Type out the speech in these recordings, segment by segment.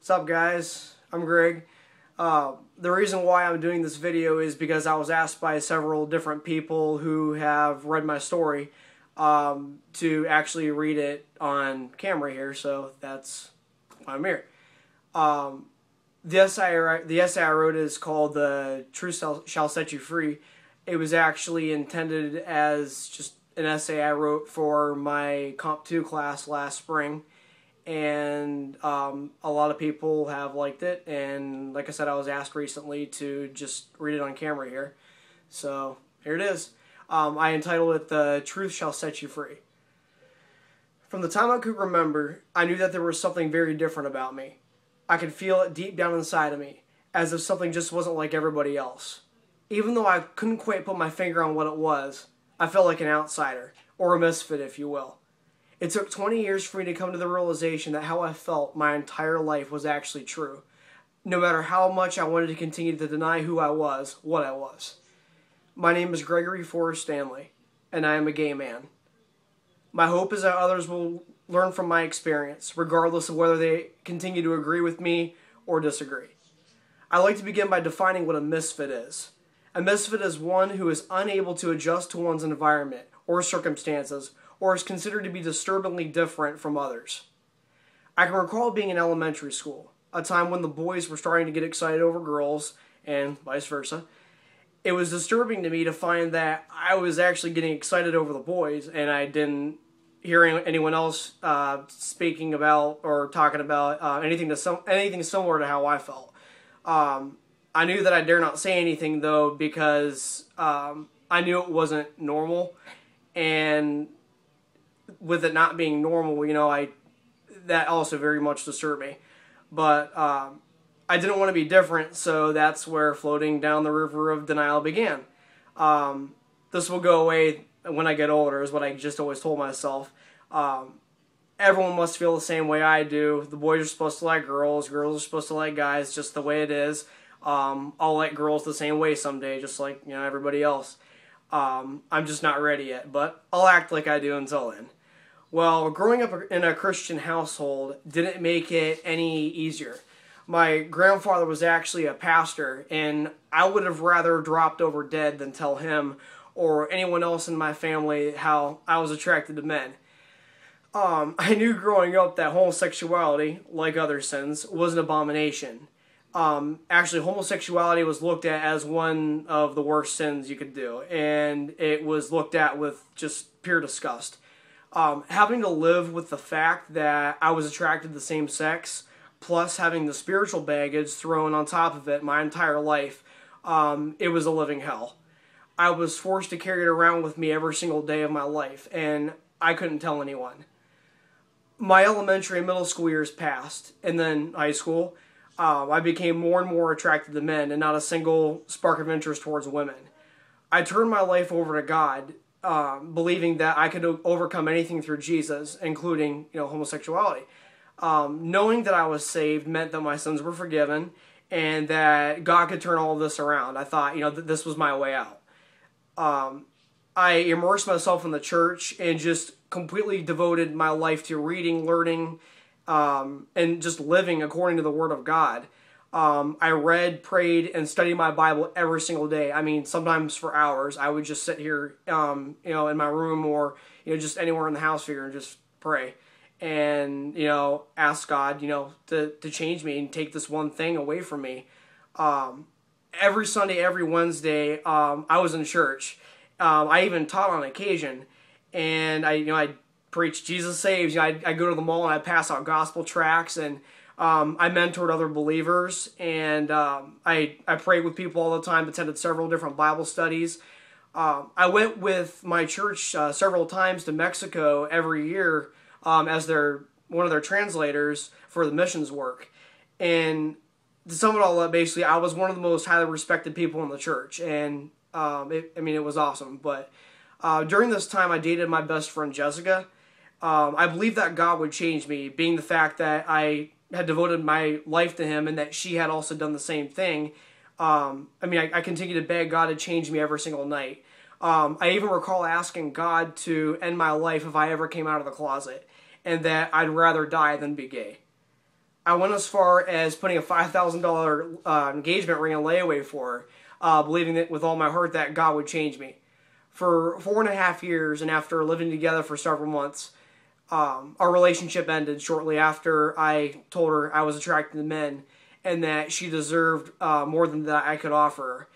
What's up, guys? I'm Greg. The reason why I'm doing this video is because I was asked by several different people who have read my story to actually read it on camera here, so that's why I'm here. The essay I wrote is called "The Truth Shall Set You Free." It was actually intended as just an essay I wrote for my Comp 2 class last spring, and a lot of people have liked it, and like I said, I was asked recently to just read it on camera here, so here it is. I entitled it "The Truth Shall Set You Free." From the time I could remember, I knew that there was something very different about me. I could feel it deep down inside of me, as if something just wasn't like everybody else. Even though I couldn't quite put my finger on what it was, I felt like an outsider, or a misfit, if you will. It took 20 years for me to come to the realization that how I felt my entire life was actually true, no matter how much I wanted to continue to deny who I was, what I was. My name is Gregory Forrest Stanley, and I am a gay man. My hope is that others will learn from my experience, regardless of whether they continue to agree with me or disagree. I like to begin by defining what a misfit is. A misfit is one who is unable to adjust to one's environment or circumstances, or is considered to be disturbingly different from others. I can recall being in elementary school, a time when the boys were starting to get excited over girls, and vice versa. It was disturbing to me to find that I was actually getting excited over the boys, and I didn't hear anyone else speaking about or talking about anything similar to how I felt. I knew that I dare not say anything, though, because I knew it wasn't normal, and with it not being normal, that also very much disturbed me. But I didn't want to be different, so that's where floating down the river of denial began. This will go away when I get older, is what I just always told myself. Everyone must feel the same way I do. The boys are supposed to like girls, girls are supposed to like guys, just the way it is. I'll like girls the same way someday, just like everybody else. I'm just not ready yet, but I'll act like I do until then. Well, growing up in a Christian household didn't make it any easier. My grandfather was actually a pastor, and I would have rather dropped over dead than tell him or anyone else in my family how I was attracted to men. I knew growing up that homosexuality, like other sins, was an abomination. Actually, homosexuality was looked at as one of the worst sins you could do, and it was looked at with just pure disgust. Having to live with the fact that I was attracted to the same sex, plus having the spiritual baggage thrown on top of it my entire life, it was a living hell. I was forced to carry it around with me every single day of my life, and I couldn't tell anyone. My elementary and middle school years passed, and then high school. I became more and more attracted to men and not a single spark of interest towards women. I turned my life over to God, believing that I could overcome anything through Jesus, including homosexuality. Knowing that I was saved meant that my sins were forgiven and that God could turn all of this around. I thought that this was my way out. I immersed myself in the church and just completely devoted my life to reading, learning, and just living according to the Word of God. I read, prayed, and studied my Bible every single day. I mean, sometimes for hours. I would just sit here, in my room or, just anywhere in the house here and just pray. And, ask God, to change me and take this one thing away from me. Every Sunday, every Wednesday, I was in church. I even taught on occasion. And I preach Jesus Saves. I go to the mall and I pass out gospel tracts, and I mentored other believers, and I prayed with people all the time, attended several different Bible studies. I went with my church several times to Mexico every year as one of their translators for the missions work. And to sum it all up, basically, I was one of the most highly respected people in the church, and it was awesome. But during this time, I dated my best friend Jessica. I believed that God would change me, being the fact that I had devoted my life to Him and that she had also done the same thing. I continue to beg God to change me every single night. I even recall asking God to end my life if I ever came out of the closet, and that I'd rather die than be gay. I went as far as putting a $5,000 engagement ring in layaway for her, believing that with all my heart that God would change me. For 4.5 years, and after living together for several months, our relationship ended shortly after I told her I was attracted to men and that she deserved more than that I could offer her.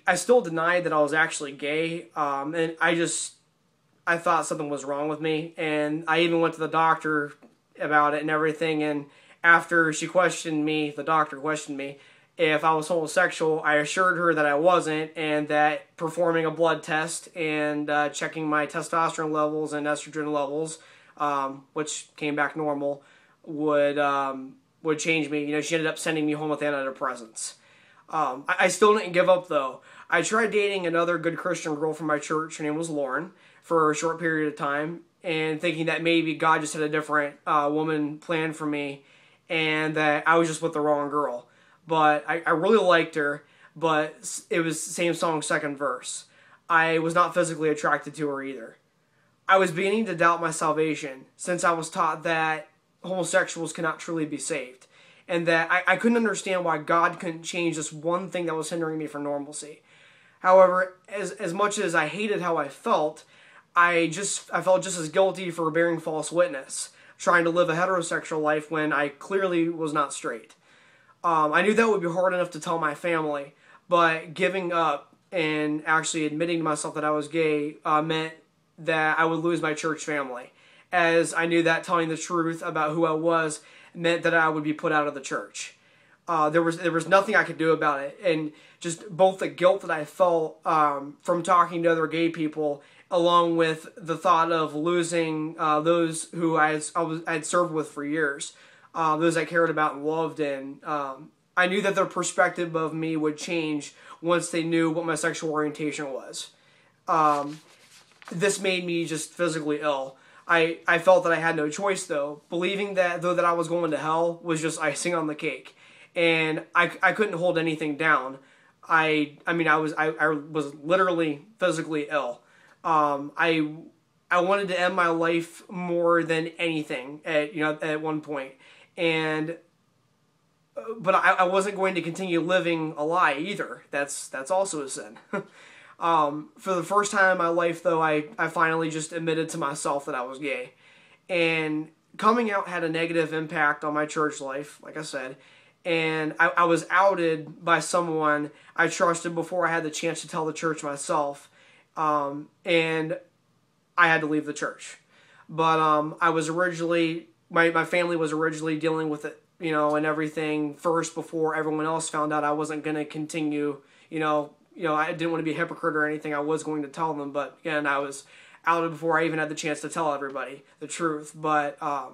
I still denied that I was actually gay, and I thought something was wrong with me, and I even went to the doctor about it and everything, and after she questioned me, the doctor questioned me, if I was homosexual, I assured her that I wasn't, and that performing a blood test and checking my testosterone levels and estrogen levels, which came back normal, would change me. You know, she ended up sending me home with antidepressants. I still didn't give up, though. I tried dating another good Christian girl from my church. Her name was Lauren, for a short period of time, and thinking that maybe God just had a different woman planned for me, and that I was just with the wrong girl. But I really liked her, but it was same song, second verse. I was not physically attracted to her either. I was beginning to doubt my salvation, since I was taught that homosexuals cannot truly be saved, and that I couldn't understand why God couldn't change this one thing that was hindering me from normalcy. However, as much as I hated how I felt, I felt just as guilty for bearing false witness, trying to live a heterosexual life when I clearly was not straight. I knew that would be hard enough to tell my family, but giving up and actually admitting to myself that I was gay meant that I would lose my church family, as I knew that telling the truth about who I was meant that I would be put out of the church. There was nothing I could do about it, and just both the guilt that I felt from talking to other gay people, along with the thought of losing those who I had served with for years, those I cared about and loved, and I knew that their perspective of me would change once they knew what my sexual orientation was. This made me just physically ill. I felt that I had no choice, though, believing that though that I was going to hell was just icing on the cake, and I couldn't hold anything down. I was literally physically ill. I wanted to end my life more than anything at one point, but I wasn't going to continue living a lie either. That's also a sin. For the first time in my life, though, I finally just admitted to myself that I was gay. And coming out had a negative impact on my church life, like I said. And I was outed by someone I trusted before I had the chance to tell the church myself. And I had to leave the church. But I was originally, my family was originally dealing with it, and everything first before everyone else found out. I wasn't going to continue, I didn't want to be a hypocrite or anything. I was going to tell them, but again, I was outed before I even had the chance to tell everybody the truth. But I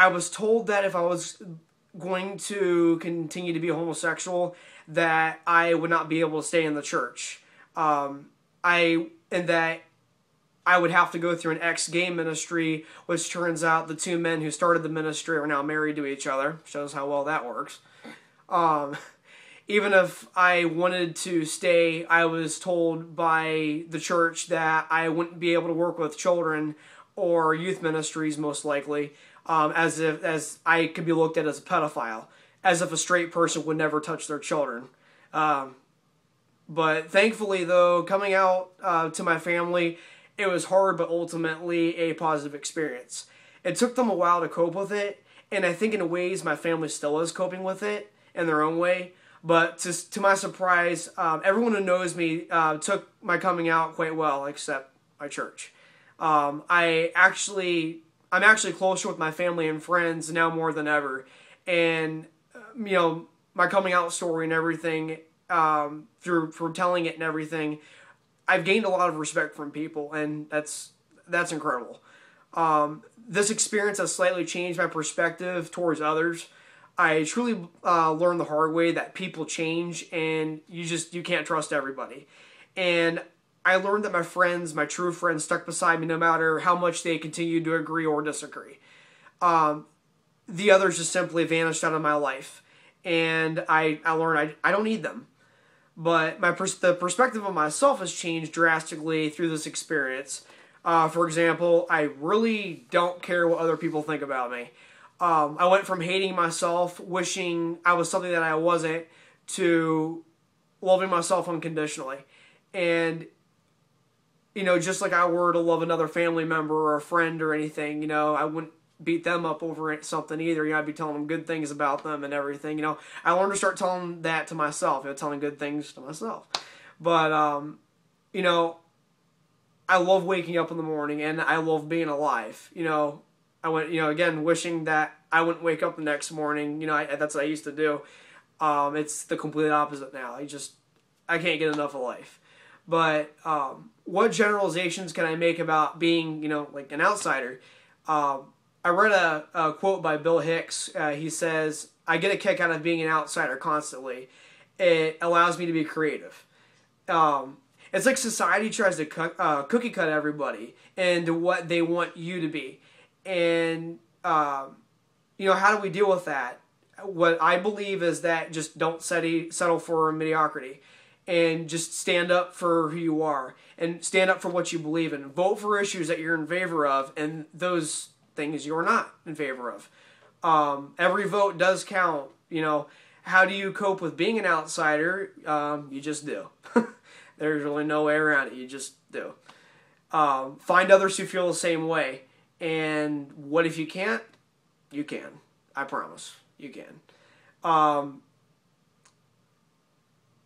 was told that if I was going to continue to be homosexual, that I would not be able to stay in the church. And that I would have to go through an ex-gay ministry, which turns out the two men who started the ministry are now married to each other. Shows how well that works. Even if I wanted to stay, I was told by the church that I wouldn't be able to work with children or youth ministries, most likely, as I could be looked at as a pedophile, as if a straight person would never touch their children. But thankfully, though, coming out to my family, it was hard, but ultimately a positive experience. It took them a while to cope with it, and I think in ways my family still is coping with it in their own way. But to my surprise, everyone who knows me took my coming out quite well, except my church. I'm actually closer with my family and friends now more than ever, and my coming out story and everything, through telling it and everything, I've gained a lot of respect from people, and that's incredible. This experience has slightly changed my perspective towards others. I truly learned the hard way that people change, and you can't trust everybody. And I learned that my true friends, stuck beside me no matter how much they continued to agree or disagree. The others just simply vanished out of my life, and I learned I don't need them. But the perspective of myself has changed drastically through this experience. For example, I really don't care what other people think about me. I went from hating myself, wishing I was something that I wasn't, to loving myself unconditionally. And, you know, just like I were to love another family member or a friend or anything, you know, I wouldn't beat them up over something either. You know, I'd be telling them good things about them and everything. You know, I learned to start telling that to myself, you know, telling good things to myself. But, you know, I love waking up in the morning and I love being alive. You know, I went, you know, again, wishing that I wouldn't wake up the next morning. You know, that's what I used to do. It's the complete opposite now. I can't get enough of life. But what generalizations can I make about being, you know, like an outsider? I read a quote by Bill Hicks. He says, "I get a kick out of being an outsider constantly. It allows me to be creative." It's like society tries to cookie cut everybody into what they want you to be. And, you know, how do we deal with that? What I believe is that just don't settle for mediocrity. And just stand up for who you are. And stand up for what you believe in. Vote for issues that you're in favor of. And those things you're not in favor of. Every vote does count. You know, how do you cope with being an outsider? You just do. There's really no way around it. You just do. Find others who feel the same way. And what if you can't? You can. I promise. You can.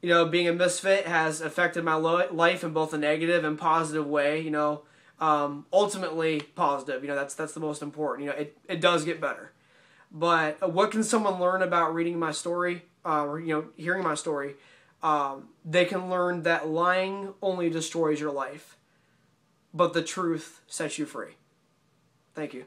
You know, being a misfit has affected my life in both a negative and positive way. You know, ultimately positive. You know, that's the most important. You know, it does get better. But what can someone learn about reading my story? Or, you know, hearing my story? They can learn that lying only destroys your life, but the truth sets you free. Thank you.